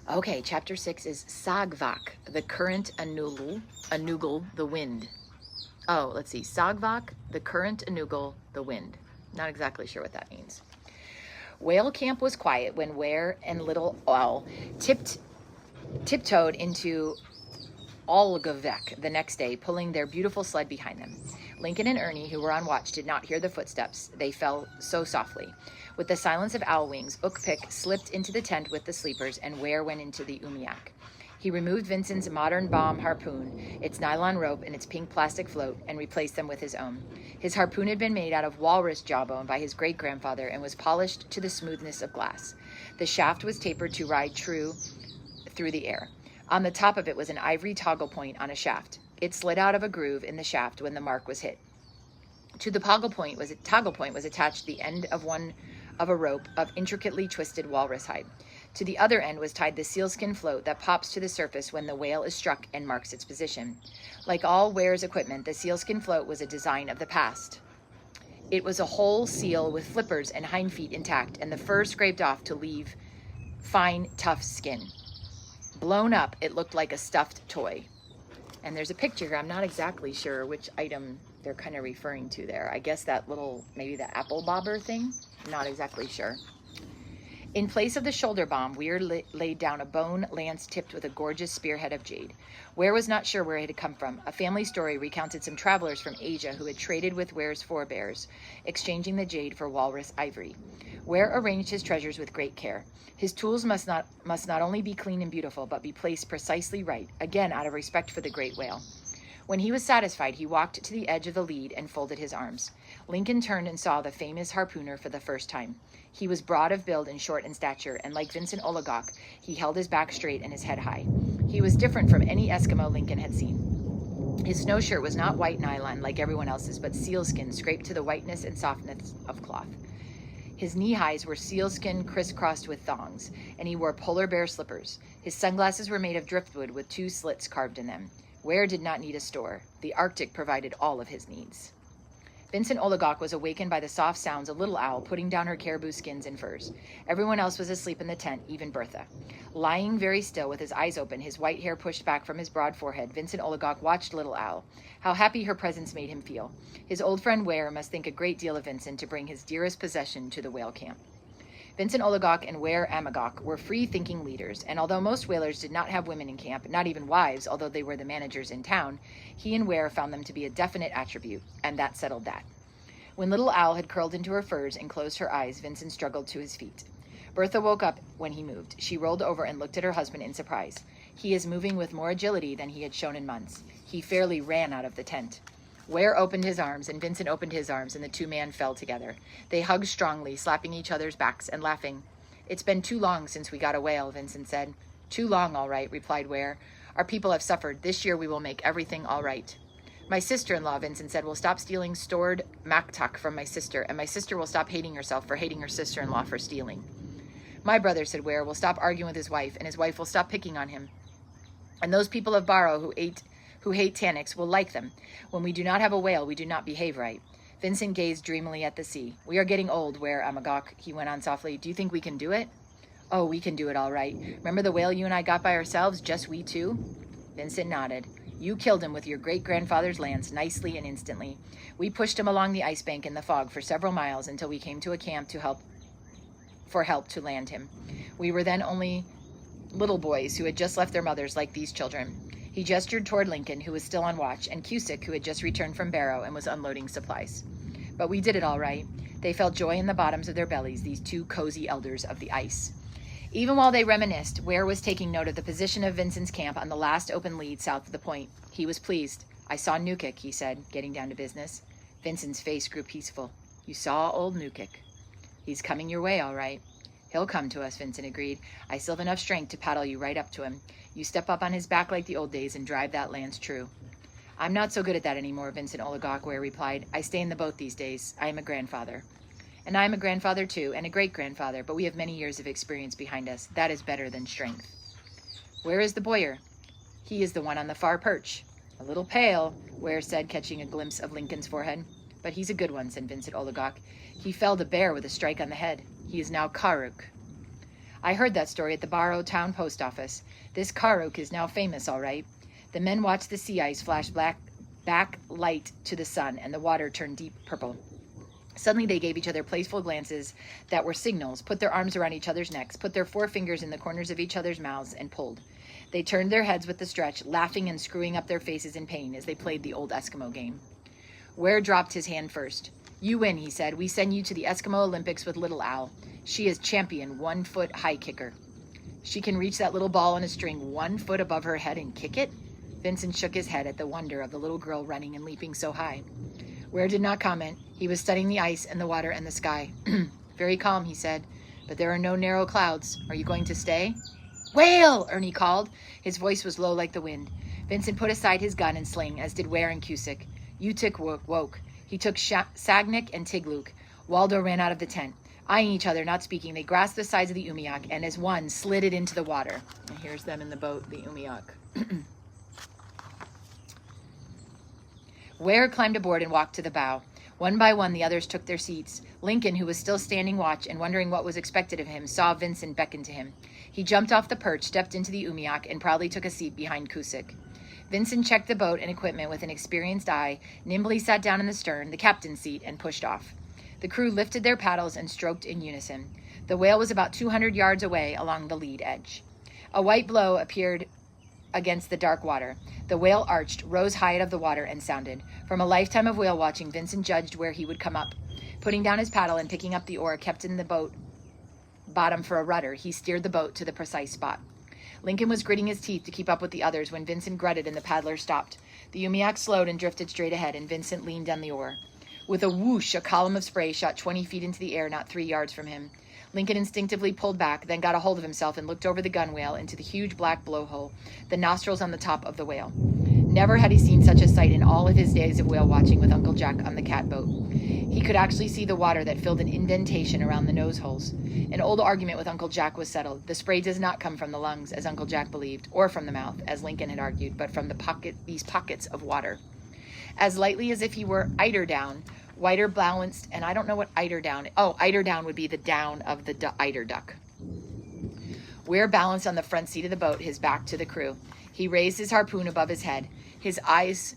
Okay, chapter 6 is Sagvak, the current Anugal, the wind. Oh, let's see. Sagvak, the current Anugal, the wind. Not exactly sure what that means. Whale camp was quiet when Ware and Little Owl tiptoed into Olgavek the next day, pulling their beautiful sled behind them. Lincoln and Ernie, who were on watch, did not hear the footsteps. They fell so softly. With the silence of owl wings, Ukpik slipped into the tent with the sleepers, and Ware went into the umiak. He removed Vincent's modern bomb harpoon, its nylon rope, and its pink plastic float, and replaced them with his own. His harpoon had been made out of walrus jawbone by his great-grandfather and was polished to the smoothness of glass. The shaft was tapered to ride true through the air. On the top of it was an ivory toggle point on a shaft. It slid out of a groove in the shaft when the mark was hit. To the toggle point was attached the end of a rope of intricately twisted walrus hide. To the other end was tied the sealskin float that pops to the surface when the whale is struck and marks its position. Like all Ware's equipment, the sealskin float was a design of the past. It was a whole seal with flippers and hind feet intact, and the fur scraped off to leave fine, tough skin. Blown up, it looked like a stuffed toy. And there's a picture here. I'm not exactly sure which item they're kind of referring to there. I guess that little, maybe the apple bobber thing? Not exactly sure. In place of the shoulder bomb, Weir laid down a bone lance tipped with a gorgeous spearhead of jade. Ware was not sure where it had come from. A family story recounted some travelers from Asia who had traded with Ware's forebears, exchanging the jade for walrus ivory. Ware arranged his treasures with great care. His tools must not only be clean and beautiful, but be placed precisely right, again out of respect for the great whale. When he was satisfied, he walked to the edge of the lead and folded his arms. Lincoln turned and saw the famous harpooner for the first time. He was broad of build and short in stature, and like Vincent Oligok, he held his back straight and his head high. He was different from any Eskimo Lincoln had seen. His snow shirt was not white nylon like everyone else's, but sealskin scraped to the whiteness and softness of cloth. His knee-highs were sealskin crisscrossed with thongs, and he wore polar bear slippers. His sunglasses were made of driftwood with 2 slits carved in them. Ware did not need a store. The Arctic provided all of his needs. Vincent Oligok was awakened by the soft sounds of Little Owl putting down her caribou skins and furs. Everyone else was asleep in the tent, even Bertha. Lying very still with his eyes open, his white hair pushed back from his broad forehead, Vincent Oligok watched Little Owl. How happy her presence made him feel. His old friend Ware must think a great deal of Vincent to bring his dearest possession to the whale camp. Vincent Oligok and Ware Amagok were free-thinking leaders, and although most whalers did not have women in camp, not even wives, although they were the managers in town, he and Ware found them to be a definite attribute, and that settled that. When Little Owl had curled into her furs and closed her eyes, Vincent struggled to his feet. Bertha woke up when he moved. She rolled over and looked at her husband in surprise. He is moving with more agility than he had shown in months. He fairly ran out of the tent. Ware opened his arms, and Vincent opened his arms, and the 2 men fell together. They hugged strongly, slapping each other's backs and laughing. "It's been too long since we got a whale," Vincent said. "Too long, all right," replied Ware. "Our people have suffered. This year we will make everything all right." "My sister-in-law," Vincent said, "will stop stealing stored maktak from my sister, and my sister will stop hating herself for hating her sister-in-law for stealing." "My brother," said Ware, "will stop arguing with his wife, and his wife will stop picking on him. And those people of Barrow who hate Taniks will like them. When we do not have a whale, we do not behave right." Vincent gazed dreamily at the sea. "We are getting old, Ware Amagok," he went on softly. "Do you think we can do it?" "Oh, we can do it all right. Remember the whale you and I got by ourselves, just we 2? Vincent nodded. "You killed him with your great-grandfather's lance, nicely and instantly. We pushed him along the ice bank in the fog for several miles until we came to a camp for help to land him. We were then only little boys who had just left their mothers like these children." He gestured toward Lincoln, who was still on watch, and Cusick, who had just returned from Barrow and was unloading supplies. "But we did it all right." They felt joy in the bottoms of their bellies, these 2 cozy elders of the ice. Even while they reminisced, Ware was taking note of the position of Vincent's camp on the last open lead south of the point. He was pleased. "I saw Nukik," he said, getting down to business. Vincent's face grew peaceful. "You saw old Nukik. He's coming your way, all right." "He'll come to us," Vincent agreed. "I still have enough strength to paddle you right up to him. You step up on his back like the old days and drive that lance true." "I'm not so good at that anymore," Vincent Oligok, Ware replied. "I stay in the boat these days. I am a grandfather." "And I am a grandfather too, and a great-grandfather, but we have many years of experience behind us. That is better than strength." "Where is the boyer?" "He is the one on the far perch." "A little pale," Ware said, catching a glimpse of Lincoln's forehead. "But he's a good one," said Vincent Oligok. "He felled a bear with a strike on the head. He is now Karuk." I heard that story at the Barrow Town Post Office. This Karuk is now famous, all right. The men watched the sea ice flash back light to the sun, and the water turned deep purple. Suddenly they gave each other playful glances that were signals, put their arms around each other's necks, put their forefingers in the corners of each other's mouths, and pulled. They turned their heads with the stretch, laughing and screwing up their faces in pain as they played the old Eskimo game. Ware dropped his hand first. You win, he said. We send you to the Eskimo Olympics with Little Al. She is champion 1-foot high kicker. She can reach that little ball on a string 1 foot above her head and kick it? Vincent shook his head at the wonder of the little girl running and leaping so high. Ware did not comment. He was studying the ice and the water and the sky. Very calm, he said. But there are no narrow clouds. Are you going to stay? Whale! Ernie called. His voice was low like the wind. Vincent put aside his gun and sling, as did Ware and Cusick. Utic woke. He took Sagnik and Tigluk. Waldo ran out of the tent. Eyeing each other, not speaking, they grasped the sides of the Umiak and as one slid it into the water. And here's them in the boat, the Umiak. Ware climbed aboard and walked to the bow. One by one, the others took their seats. Lincoln, who was still standing watch and wondering what was expected of him, saw Vincent beckon to him. He jumped off the perch, stepped into the Umiak, and proudly took a seat behind Cusick. Vincent checked the boat and equipment with an experienced eye, nimbly sat down in the stern, the captain's seat, and pushed off. The crew lifted their paddles and stroked in unison. The whale was about 200 yards away along the lead edge. A white blow appeared against the dark water. The whale arched, rose high out of the water, and sounded. From a lifetime of whale watching, Vincent judged where he would come up. Putting down his paddle and picking up the oar kept in the boat bottom for a rudder, he steered the boat to the precise spot. Lincoln was gritting his teeth to keep up with the others when Vincent grunted and the paddler stopped. The Umiak slowed and drifted straight ahead, and Vincent leaned on the oar. With a whoosh, a column of spray shot 20 feet into the air not 3 yards from him. Lincoln instinctively pulled back, then got a hold of himself and looked over the gunwale into the huge black blowhole, the nostrils on the top of the whale. Never had he seen such a sight in all of his days of whale watching with Uncle Jack on the catboat. He could actually see the water that filled an indentation around the nose holes. An old argument with Uncle Jack was settled. The spray does not come from the lungs, as Uncle Jack believed, or from the mouth, as Lincoln had argued, but from these pockets of water. As lightly as if he were eiderdown, Whiter balanced, and I don't know what eiderdown. Oh, eiderdown would be the down of the eider duck. Ware balanced on the front seat of the boat, his back to the crew. He raised his harpoon above his head. His eyes